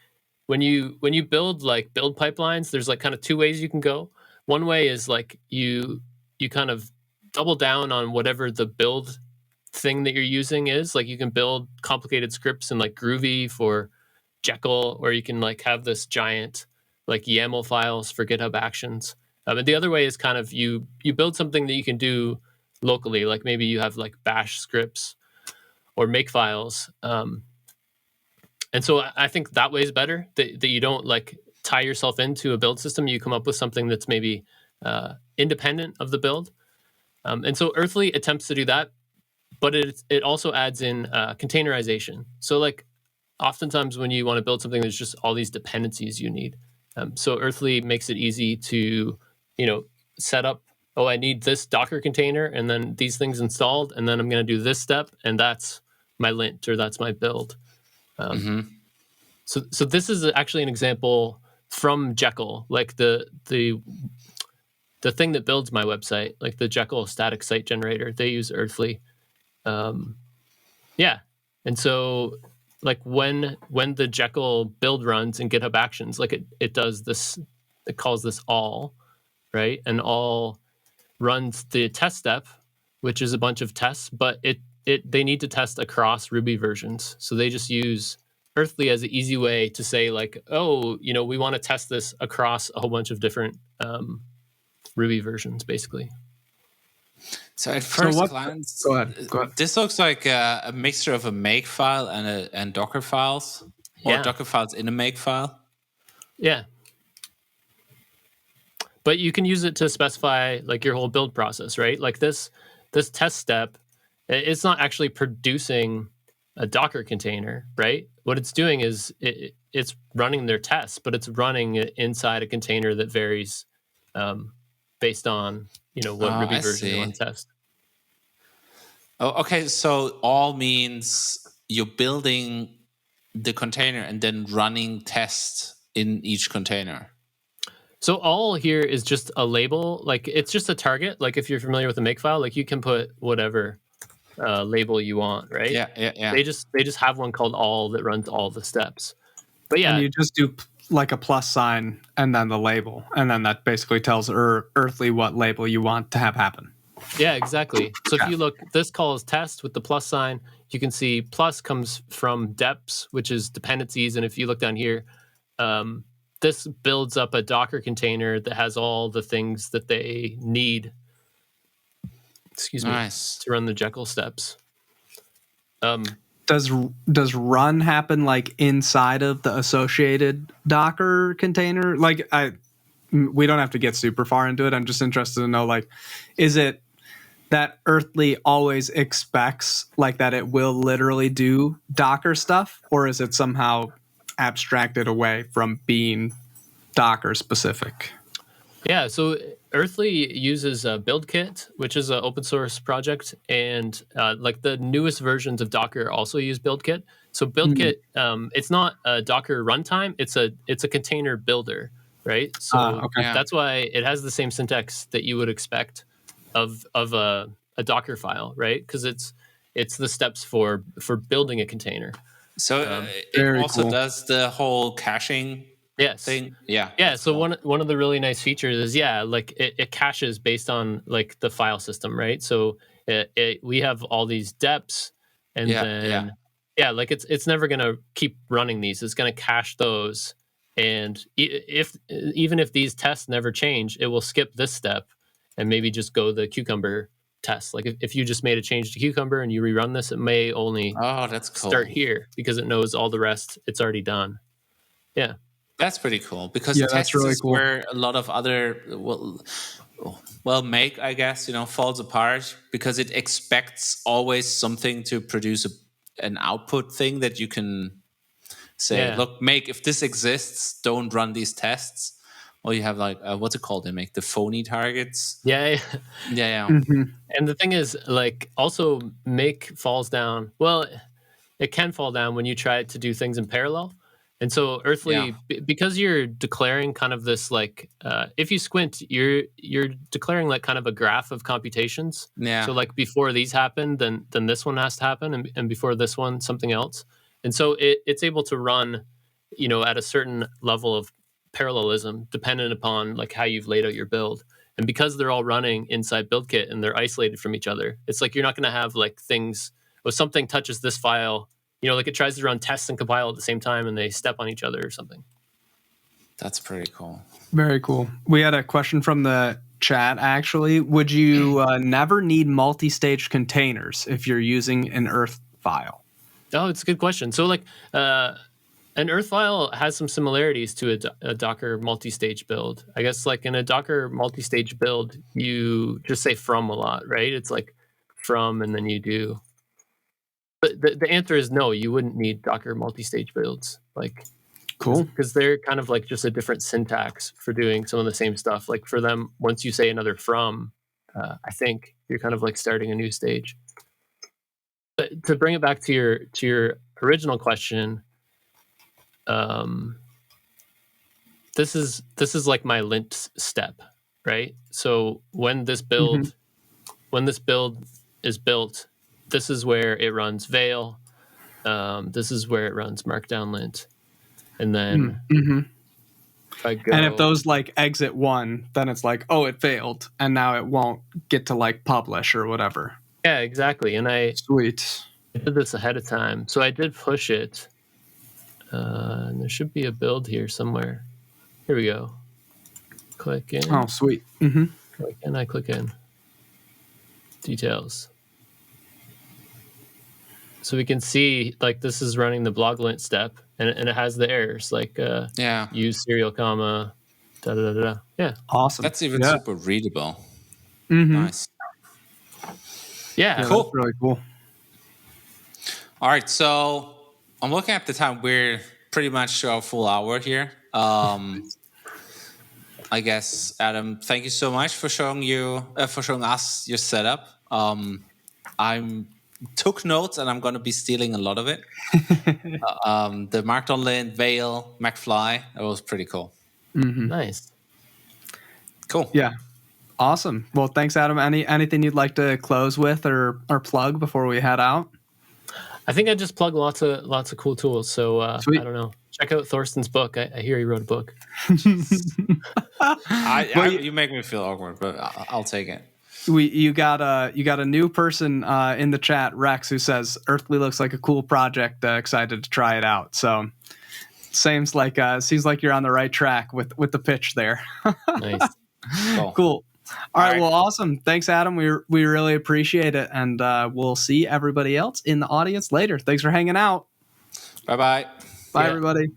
C: when you build like build pipelines, there's like kind of 2 ways you can go. One way is like you kind of double down on whatever the build thing that you're using is. Like you can build complicated scripts in like Groovy for Jekyll, or you can like have this giant like YAML files for GitHub Actions. And the other way is kind of you build something that you can do locally, like maybe you have like bash scripts or Makefiles. And so I think that way is better, that you don't like tie yourself into a build system. You come up with something that's maybe independent of the build. And so Earthly attempts to do that, but it also adds in containerization. So like oftentimes when you want to build something, there's just all these dependencies you need. So Earthly makes it easy to, set up, I need this Docker container and then these things installed, and then I'm going to do this step, and that's my lint or that's my build. So this is actually an example from Jekyll, like the thing that builds my website, like the Jekyll static site generator. They use Earthly. Yeah. And so like when the Jekyll build runs in GitHub Actions, like it does this, it calls this all, right? And all runs the test step, which is a bunch of tests, but they need to test across Ruby versions. So they just use Earthly as an easy way to say like, we want to test this across a whole bunch of different Ruby versions, basically.
A: So at first glance,
B: go ahead.
A: This looks like a mixture of a Makefile and Docker files, or Docker files in a Makefile.
C: Yeah. But you can use it to specify like your whole build process, right? Like this test step, it's not actually producing a Docker container, right? What it's doing is it's running their tests, but it's running it inside a container that varies based on what Ruby version you want to test.
A: Oh, okay. So all means you're building the container and then running tests in each container.
C: So all here is just a label, like it's just a target. Like if you're familiar with the Makefile, like you can put whatever label you want, right?
A: Yeah.
C: They just have one called all that runs all the steps. But yeah,
B: and you just do like a plus sign and then the label, and then that basically tells Earthly what label you want to have happen.
C: Yeah, exactly. So if you look, this call is test with the plus sign. You can see plus comes from deps, which is dependencies. And if you look down here, this builds up a Docker container that has all the things that they need. To run the Jekyll steps.
B: Does run happen like inside of the associated Docker container? Like we don't have to get super far into it. I'm just interested to know, like, is it that Earthly always expects like that it will literally do Docker stuff, or is it somehow abstracted away from being Docker specific?
C: Yeah, so Earthly uses BuildKit, which is an open source project, and like the newest versions of Docker also use BuildKit. So BuildKit, it's not a Docker runtime; it's a container builder, right? So
B: Okay.
C: that's why it has the same syntax that you would expect of a Docker file, right? Because it's the steps for building a container.
A: So it
B: Very
A: also
B: cool.
A: does the whole caching
C: Yes.
A: thing. Yeah.
C: Yeah.
A: that's
C: So
A: cool.
C: one of the really nice features is like it caches based on like the file system, right? So we have all these deps, and
A: Yeah,
C: then
A: yeah.
C: like it's never gonna keep running these. It's gonna cache those, and even if these tests never change, it will skip this step and maybe just go the Cucumber test. Like if you just made a change to Cucumber and you rerun this, it may only
A: Oh, that's cool.
C: start here because it knows all the rest it's already done. Yeah.
A: That's pretty cool because
B: Yeah, that's
A: tests
B: really
A: is
B: cool.
A: where a lot of other make, I guess, falls apart because it expects always something to produce an output thing that you can say,
C: Yeah.
A: look, make, if this exists, don't run these tests. Or you have like, what's it called? They make the phony targets.
C: Yeah.
A: Yeah.
C: And the thing is, like, also make falls down. Well, it can fall down when you try to do things in parallel. And so Earthly, because you're declaring kind of this like, if you squint, you're declaring like kind of a graph of computations.
A: Yeah.
C: So like before these happen, then this one has to happen, and before this one, something else. And so it's able to run, at a certain level of parallelism, dependent upon like how you've laid out your build. And because they're all running inside BuildKit and they're isolated from each other, it's like you're not going to have like things, if something touches this file, like it tries to run tests and compile at the same time and they step on each other or something.
A: That's pretty cool.
B: Very cool. We had a question from the chat, actually. Would you never need multi-stage containers if you're using an Earth file?
C: Oh, it's a good question. So like an Earth file has some similarities to a Docker multi-stage build. I guess like in a Docker multi-stage build, you just say from a lot, right? It's like from and then you do. But the answer is no, you wouldn't need Docker multi-stage builds. Like,
B: cool.
C: Because they're kind of like just a different syntax for doing some of the same stuff. Like for them, once you say another from, I think you're kind of like starting a new stage. But to bring it back to your original question, this is like my lint step, right? So when this build is built, this is where it runs Veil. This is where it runs Markdownlint, and then if I go,
B: and if those like exit one, then it's like, oh, it failed, and now it won't get to like publish or whatever.
C: Yeah, exactly. And I did this ahead of time, so I did push it. And there should be a build here somewhere. Here we go. Click in.
B: Oh, sweet.
C: Click in. I click in. Details. So we can see like this is running the bloglint step, and it has the errors like use serial comma, da da da da. Yeah,
B: awesome.
A: That's even super readable.
B: Mm-hmm.
A: Nice.
C: Yeah,
A: cool.
B: That's really cool.
A: All right, so I'm looking at the time. We're pretty much a full hour here. I guess, Adam, thank you so much for showing us your setup. I took notes, and I'm going to be stealing a lot of it. The Markdownlint, Veil, McFly, that was pretty cool.
B: Mm-hmm.
C: Nice.
A: Cool.
B: Yeah. Awesome. Well, thanks, Adam. Anything you'd like to close with or plug before we head out?
C: I think I just plug lots of cool tools. So I don't know. Check out Thorsten's book. I hear he wrote a book.
A: You make me feel awkward, but I'll take it.
B: You got a new person in the chat, Rex, who says Earthly looks like a cool project. Excited to try it out. So seems like you're on the right track with the pitch there.
C: Nice.
B: Cool. All right. Well, awesome. Thanks, Adam. We really appreciate it, and we'll see everybody else in the audience later. Thanks for hanging out.
A: Bye-bye.
B: Bye, everybody.